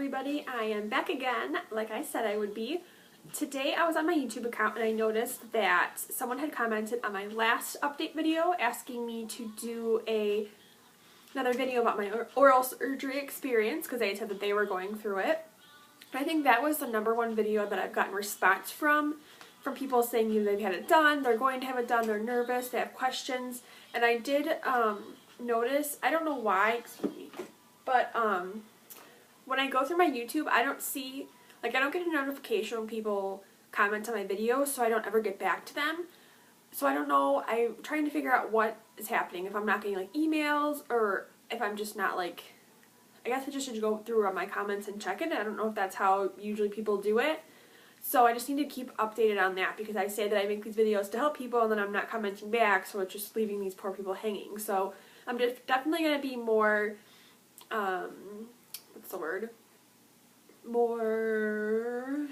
everybody, I am back again, like I said I would be. Today I was on my YouTube account and I noticed that someone had commented on my last update video asking me to do another video about my oral surgery experience because they said that they were going through it. I think that was the #1 video that I've gotten response from people saying either they've had it done, they're going to have it done, they're nervous, they have questions. And I did notice, I don't know why, excuse me, but when I go through my YouTube, I don't see, like, I don't get a notification when people comment on my videos, so I don't ever get back to them. So I don't know, I'm trying to figure out what is happening, if I'm not getting, like, emails, or if I'm just not, like, I guess I just should go through on my comments and check it. I don't know if that's how usually people do it. So I just need to keep updated on that, because I say that I make these videos to help people, and then I'm not commenting back, so it's just leaving these poor people hanging. So I'm just definitely going to be more, what's the word? More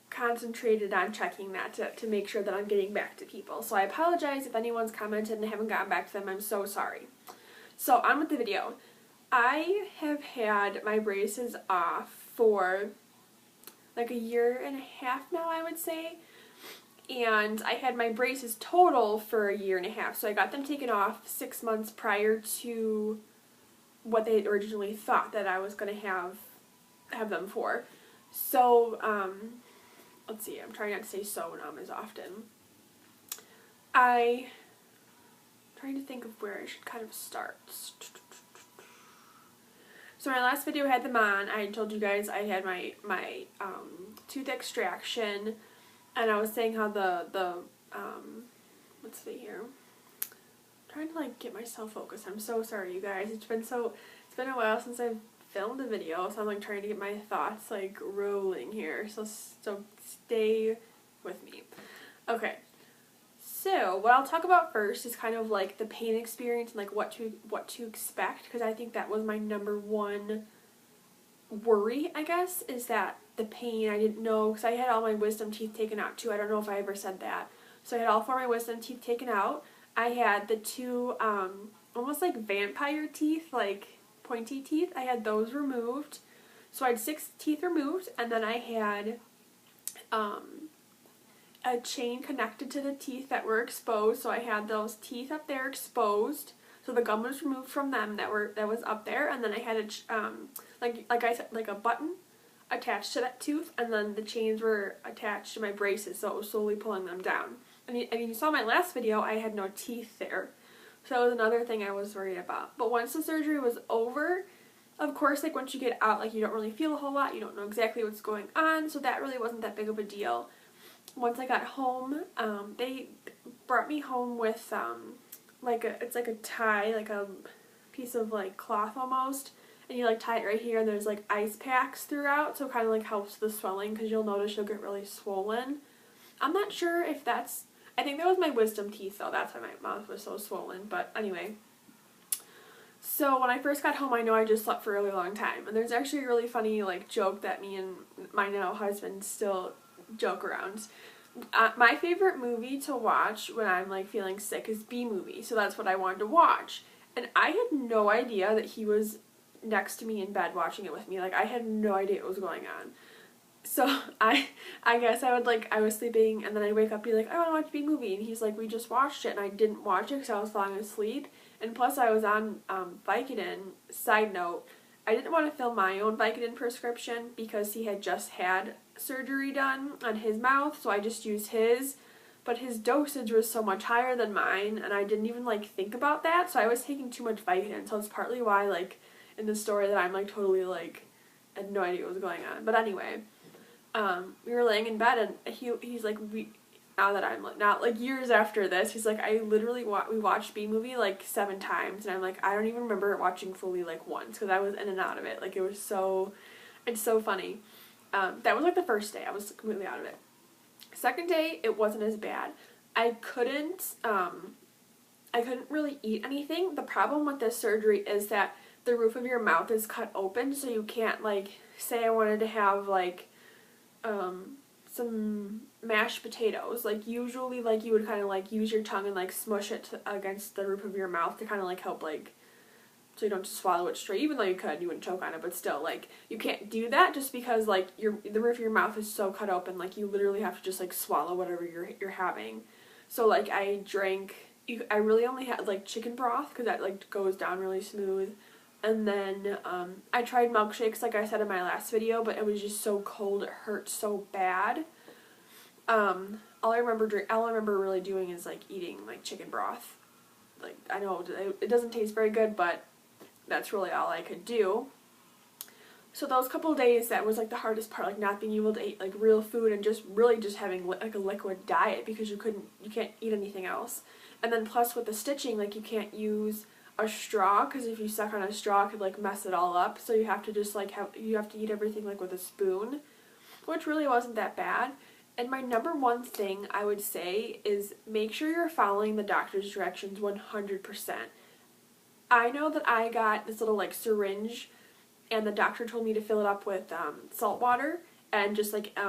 concentrated on checking that to make sure that I'm getting back to people. So I apologize if anyone's commented and I haven't gotten back to them. I'm so sorry. So on with the video. I have had my braces off for like 1.5 years now, I would say. And I had my braces total for 1.5 years. So I got them taken off 6 months prior to what they had originally thought that I was going to have them for. So, let's see, I'm trying not to say so as often. I'm trying to think of where I should kind of start. So my last video I had them on, I told you guys I had my tooth extraction, and I was saying how let's see here. I'm trying to like get myself focused. I'm so sorry, you guys. It's been a while since I've filmed a video, so I'm like trying to get my thoughts like rolling here. So stay with me. Okay. So what I'll talk about first is kind of like the pain experience and like what to expect, because I think that was my #1 worry, I guess, is that the pain. I didn't know, because I had all my wisdom teeth taken out too. I don't know if I ever said that. So I had all 4 of my wisdom teeth taken out. I had the 2 almost like vampire teeth, like pointy teeth. I had those removed. So I had 6 teeth removed, and then I had a chain connected to the teeth that were exposed. So I had those teeth up there exposed. So the gum was removed from them that was up there, and then I had a like I said, like a button attached to that tooth, and then the chains were attached to my braces, so it was slowly pulling them down. I mean, you saw my last video, I had no teeth there. So that was another thing I was worried about. But once the surgery was over, of course, like once you get out, like you don't really feel a whole lot, you don't know exactly what's going on, so that really wasn't that big of a deal. Once I got home, they brought me home with it's like a tie, like a piece of like cloth almost, and you like tie it right here, and there's like ice packs throughout, so it kind of like helps the swelling, because you'll notice you'll get really swollen. I'm not sure if that's, I think that was my wisdom teeth though, that's why my mouth was so swollen, but anyway. So when I first got home, I know I just slept for a really long time, and there's actually a really funny like joke that me and my now husband still joke around. My favorite movie to watch when I'm like feeling sick is B-movie, so that's what I wanted to watch. And I had no idea that he was next to me in bed watching it with me. Like, I had no idea what was going on. So I guess I was sleeping, and then I'd wake up and be like, I want to watch B-movie, and he's like, we just watched it, and I didn't watch it because I was falling asleep. And plus I was on Vicodin. Side note, I didn't want to fill my own Vicodin prescription because he had just had surgery done on his mouth, so I just used his, but his dosage was so much higher than mine, and I didn't even like think about that, so I was taking too much Vicodin, so it's partly why like in the story that I'm like totally like I had no idea what was going on. But anyway, we were laying in bed, and he's like, now that I'm like, not like years after this, he's like, I literally we watched B-movie like 7 times, and I'm like, I don't even remember watching fully like once, because I was in and out of it. Like, it's so funny. That was like the first day, I was completely out of it. Second day, it wasn't as bad. I couldn't really eat anything. The problem with this surgery is that the roof of your mouth is cut open, so you can't, like, say I wanted to have like some mashed potatoes, like usually like you would kind of like use your tongue and like smush it against the roof of your mouth to kind of like help like so you don't just swallow it straight. Even though you could, you wouldn't choke on it, but still, like, you can't do that just because, like, the roof of your mouth is so cut open, like, you literally have to just, like, swallow whatever you're having. So, like, I really only had, like, chicken broth, because that, like, goes down really smooth. And then, I tried milkshakes, like I said in my last video, but it was just so cold, it hurt so bad. All I remember really doing is, like, eating, like, chicken broth. Like, I know it doesn't taste very good, but that's really all I could do. So those couple days, that was, like, the hardest part, like, not being able to eat, like, real food and just having, like, a liquid diet because you can't eat anything else. And then plus with the stitching, like, you can't use a straw because if you suck on a straw, it could, like, mess it all up. So you have to just, like, you have to eat everything, like, with a spoon, which really wasn't that bad. And my number one thing I would say is make sure you're following the doctor's directions 100%. I know that I got this little, like, syringe, and the doctor told me to fill it up with salt water and just, like,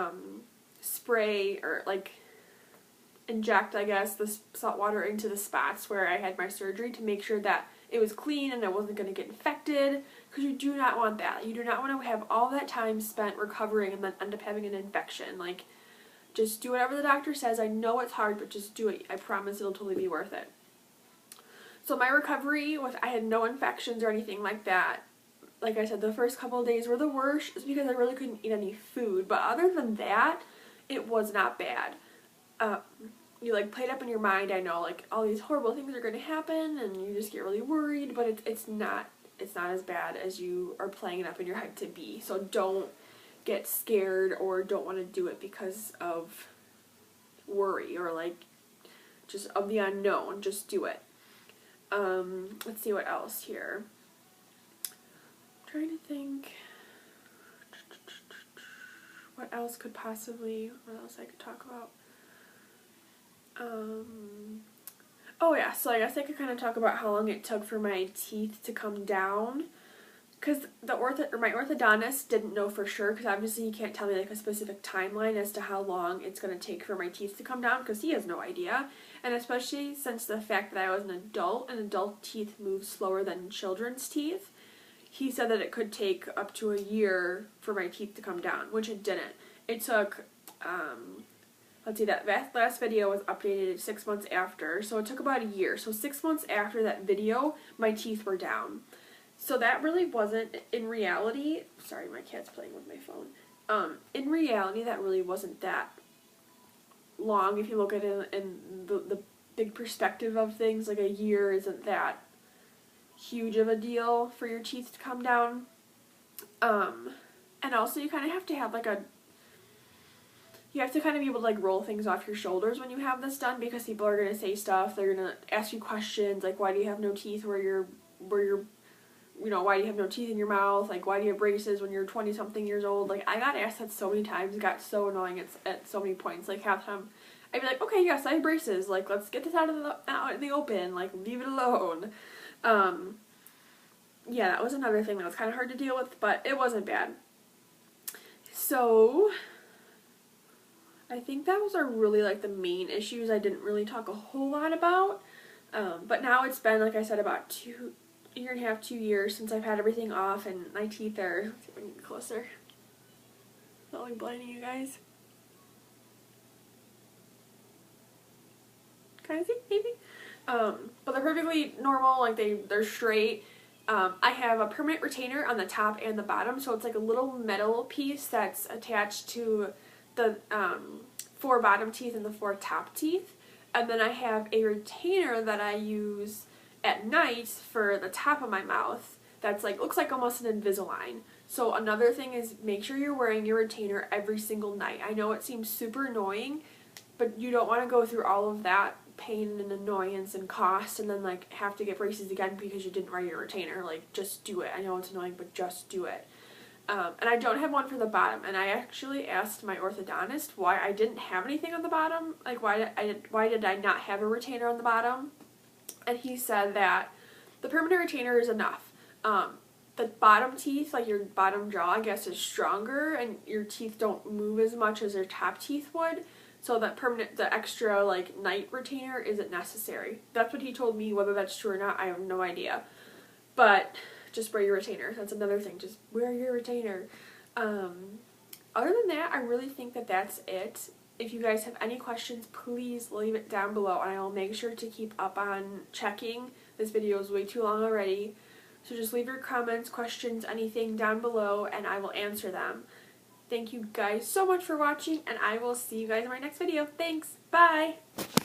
spray or, like, inject, I guess, the salt water into the spots where I had my surgery to make sure that it was clean and it wasn't going to get infected, because you do not want that. You do not want to have all that time spent recovering and then end up having an infection. Like, just do whatever the doctor says. I know it's hard, but just do it. I promise it'll totally be worth it. So my recovery, I had no infections or anything like that. Like I said, the first couple of days were the worst just because I really couldn't eat any food. But other than that, it was not bad. You, like, play it up in your mind, I know, like, all these horrible things are going to happen, and you just get really worried, but it's not as bad as you are playing it up in your head to be. So don't get scared or don't want to do it because of worry or, like, just of the unknown. Just do it. Let's see what else here. I'm trying to think what else I could talk about. Oh yeah, so I guess I could kind of talk about how long it took for my teeth to come down. Because my orthodontist didn't know for sure, because obviously he can't tell me, like, a specific timeline as to how long it's going to take for my teeth to come down, because he has no idea. And especially since the fact that I was an adult, and adult teeth move slower than children's teeth, he said that it could take up to a year for my teeth to come down, which it didn't. It took, let's see, that last video was updated 6 months after, so it took about a year. So 6 months after that video, my teeth were down. So that really wasn't, in reality, sorry, my cat's playing with my phone. In reality, that really wasn't that long if you look at it in the big perspective of things. Like, a year isn't that huge of a deal for your teeth to come down. And also you kind of have to have, like, you have to kind of be able to, like, roll things off your shoulders when you have this done, because people are going to say stuff, they're going to ask you questions, like, why do you have no teeth where you're why do you have no teeth in your mouth? Like, why do you have braces when you're 20-something years old? Like, I got asked that so many times. It got so annoying at so many points. Like, half the time, I'd be like, okay, yes, I have braces. Like, let's get this out in the open. Like, leave it alone. Yeah, that was another thing that was kind of hard to deal with, but it wasn't bad. So, I think that was really, like, the main issues I didn't really talk a whole lot about. But now it's been, like I said, about a year and a half, 2 years since I've had everything off, and my teeth are, let's see if I can get closer. Not like blinding you guys. Kind of see, maybe? But they're perfectly normal, like they're straight. I have a permanent retainer on the top and the bottom, so it's like a little metal piece that's attached to the 4 bottom teeth and the 4 top teeth. And then I have a retainer that I use at night for the top of my mouth that's like, looks like almost an Invisalign. So another thing is, make sure you're wearing your retainer every single night. I know it seems super annoying, but you don't want to go through all of that pain and annoyance and cost and then, like, have to get braces again because you didn't wear your retainer. Like, just do it. I know it's annoying, but just do it. And I don't have one for the bottom, and I actually asked my orthodontist why I didn't have anything on the bottom. Like, why did I not have a retainer on the bottom? And he said that the permanent retainer is enough. The bottom teeth, like your bottom jaw, I guess, is stronger, and your teeth don't move as much as your top teeth would. So the extra, like, night retainer isn't necessary. That's what he told me. Whether that's true or not, I have no idea. But just wear your retainer. That's another thing. Just wear your retainer. Other than that, I really think that that's it. If you guys have any questions, please leave it down below, and I will make sure to keep up on checking. This video is way too long already. So just leave your comments, questions, anything down below, and I will answer them. Thank you guys so much for watching, and I will see you guys in my next video. Thanks. Bye.